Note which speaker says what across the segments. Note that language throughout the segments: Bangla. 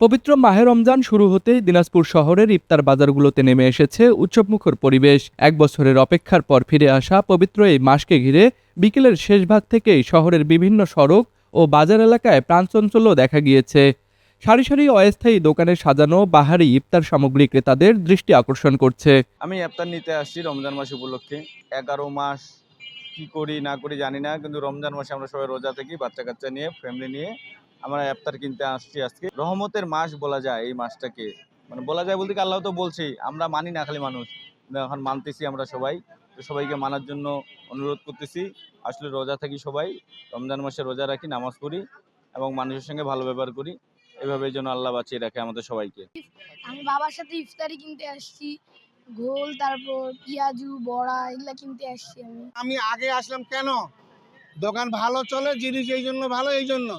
Speaker 1: পবিত্র মাহে রমজান শুরু হতেই দিনাজপুর শহরের ইফতার বাজারগুলোতে নেমে এসেছে উৎসবমুখর পরিবেশ। এক বছরের অপেক্ষার পর ফিরে আসা পবিত্র এই মাসকে ঘিরে বিকেলের শেষ ভাগ থেকেই শহরের বিভিন্ন সড়ক ও বাজার এলাকায় প্রাণচাঞ্চল্য দেখা গিয়েছে। সারি সারি অস্থায়ী দোকানে সাজানো বাহারি ইফতার সামগ্রী ক্রেতাদের দৃষ্টি আকর্ষণ করছে।
Speaker 2: আমি ইফতার নিতে আসছি রমজান মাস উপলক্ষে। 11 মাস কি করি না করি জানি না, কিন্তু রমজান মাসে আমরা সবাই রোজা থাকি, বাচ্চা কাচ্চা নিয়ে, ফ্যামিলি নিয়ে আমরা ইফতার কিনতে আসছি। আজকে রহমতের মাস বলা যায় এই মাসটাকে, মানে বলা যায় বলতে কি আল্লাহ তো বলছেই, আমরা মানি না খালি মানুষ, কিন্তু এখন মানতেছি আমরা সবাই। তো সবাইকে মানার জন্য অনুরোধ করতেছি। আসলে রোজা থাকি সবাই, রমজান মাসে রোজা রাখি, নামাজ পড়ি এবং মানুষের সঙ্গে ভালো ব্যবহার করি। এভাবে যেন আল্লাহ বাঁচিয়ে রাখে আমাদের সবাইকে।
Speaker 3: আমি বাবার সাথে ইফতারি কিনতে আসছি, ঘোল, তারপর পিয়াজু, বড়া এগুলা কিনতে আসছি।
Speaker 4: আমি আগে আসলাম কেন? দোকান ভালো চলে, জিনিস এই জন্য ভালো, এই জন্য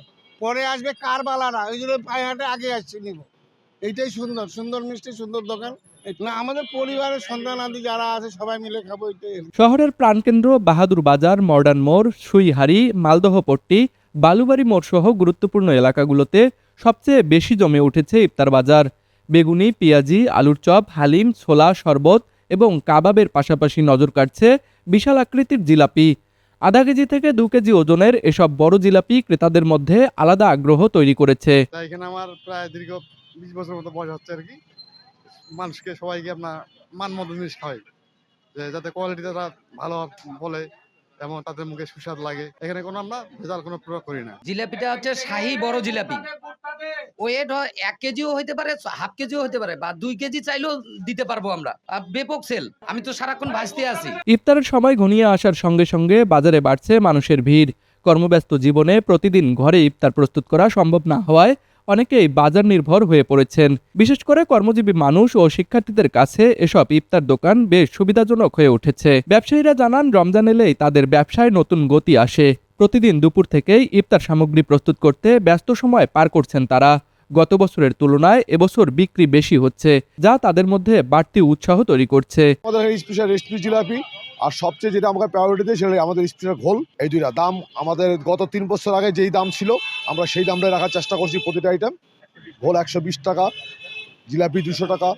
Speaker 4: পরে আসবে কারবালারা, ওই জন্য পায়হাটে আগে আসছি নিব। এইটাই সুন্দর সুন্দর মিষ্টি, সুন্দর দোকান না। আমাদের পরিবারের সন্তান আদি যারা আছে সবাই মিলে খাবো, এটাই।
Speaker 1: শহরের প্রাণকেন্দ্র বাহাদুর বাজার, মডার্ন মোড়, সুইহারি, মালদহপট্টি, বালুবাড়ি মোড় সহ গুরুত্বপূর্ণ এলাকাগুলোতে সবচেয়ে বেশি জমে উঠেছে ইফতার বাজার। বেগুনি, পেঁয়াজি, আলুর চপ, হালিম, ছোলা, শরবত এবং কাবাবের পাশাপাশি নজর কাটছে বিশাল আকৃতির জিলাপি। আধা কেজি থেকে 2 কেজি ওজনের এসব বড় জিলাপি ক্রেতাদের মধ্যে আলাদা আগ্রহ তৈরি করেছে।
Speaker 5: এখানে আমার প্রায় দীর্ঘ 20 বছর মতো বয়স হচ্ছে আর কি। মানুষকে সবাইকে আপনার মানমতো জিনিস খাওয়াই, যাতে কোয়ালিটিটা ভালো বলে এবং তাদের মুখে সুস্বাদ লাগে। এখানে কোনো আমরা ভেজাল কোনো প্রয়োগ করি না।
Speaker 6: জিলাপিটা হচ্ছে শাহী বড় জিলাপি। ওয়েট 1 কেজিও হইতে পারে, হাফ কেজিও হইতে পারে, বা 2 কেজি চাইলেও দিতে পারবো আমরা। ব্যাপক সেল। আমি তো সারাক্ষণ ভাজতে আছি।
Speaker 1: ইফতারের সময় ঘনিয়ে আসার সঙ্গে সঙ্গে বাজারে বাড়ছে মানুষের ভিড়। কর্মব্যস্ত জীবনে প্রতিদিন ঘরে ইফতার প্রস্তুত করা সম্ভব না হওয়ায় অনেকেই বাজার নির্ভর হয়ে পড়েছেন। বিশেষ করে কর্মজীবী মানুষ ও শিক্ষার্থীদের কাছে এসব ইফতার দোকান বেশ সুবিধাজনক হয়ে উঠেছে। ব্যবসায়ীরা জানান, রমজান এলেই তাদের ব্যবসায় নতুন গতি আসে। প্রতিদিন দুপুর থেকেই ইফতার সামগ্রী প্রস্তুত করতে ব্যস্ত সময় পার করছেন তারা। গত বছরের তুলনায় এবছর বিক্রি বেশি হচ্ছে, যা তাদের মধ্যে বাড়তি উৎসাহ তৈরি করছে।
Speaker 7: আমাদের স্পেশাল রেসিপি জিলাপি, আর সবচেয়ে যেটা আমাকে প্রায়োরিটি দেয় সেটা আমাদের স্পেশাল ঘোল। এই দুইটা দাম আমাদের গত 3 বছর আগে যেই দাম ছিল আমরা সেই দামটাই রাখার চেষ্টা করছি। প্রতিটা আইটেম ঘোল 120 টাকা, জিলাপি 200 টাকা,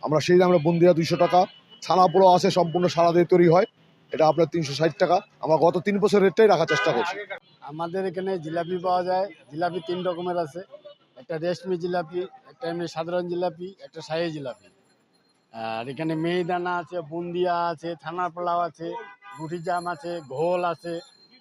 Speaker 7: আমরা সেই দামে বুন্দিয়া 200 টাকা, ছানা পোড়া আছে সম্পূর্ণ সারা দিয়ে তৈরি হয়, এটা আপনার 360 টাকা। আমরা গত 3 বছর রেটটাই রাখার চেষ্টা করছি।
Speaker 4: আমাদের এখানে জিলাপি পাওয়া যায়। জিলাপি 3 রকমের আছে, একটা রেশমি জিলাপি, একটা এমনি সাধারণ জিলাপি, একটা শাহী জিলাপি। আর এখানে মেহিদানা আছে, বুন্দিয়া আছে, ছানার পোলাও আছে, গুটি জাম আছে, ঘোল আছে,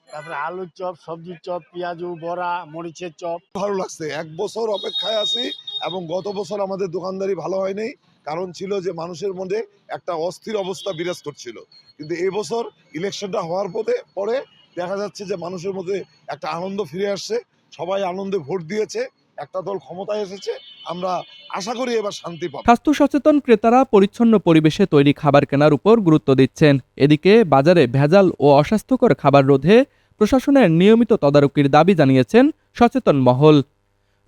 Speaker 4: তারপরে আলুর চপ, সবজির চপ, পেঁয়াজু, বড়া, মরিচের চপ।
Speaker 7: ভালো লাগছে, 1 বছর অপেক্ষায় আছি এবং গত বছর আমাদের দোকানদারি ভালো হয়নি, কারণ ছিল যে মানুষের মধ্যে একটা অস্থির অবস্থা বিরাজ করছিল। কিন্তু এই বছর ইলেকশনটা হওয়ার পরে দেখা যাচ্ছে যে মানুষের মধ্যে একটা আনন্দ ফিরে আসছে, সবাই আনন্দে ভোট দিয়েছে, একটা দল ক্ষমতায় এসেছে। আমরা আশা করি এবার শান্তি পাবো।
Speaker 1: স্বাস্থ্য সচেতন ক্রেতারা পরিচ্ছন্ন পরিবেশে তৈরি খাবার কেনার উপর গুরুত্ব দিচ্ছেন। এদিকে বাজারে ভেজাল ও অস্বাস্থ্যকর খাবার রোধে প্রশাসনের নিয়মিত তদারকির দাবি জানিয়েছেন সচেতন মহল।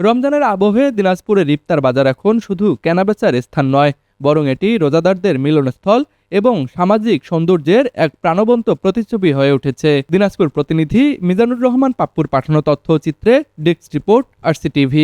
Speaker 1: রমজানের আবহে দিনাজপুরের ইফতার বাজার এখন শুধু কেনাবেচার স্থান নয়, বরং এটি রোজাদারদের মিলনস্থল এবং সামাজিক সৌন্দর্যের এক প্রাণবন্ত প্রতিচ্ছবি হয়ে উঠেছে। দিনাজপুর প্রতিনিধি মিজানুর রহমান পাপ্পুর পাঠানো তথ্যচিত্রে ডেস্ক রিপোর্ট, RCTV।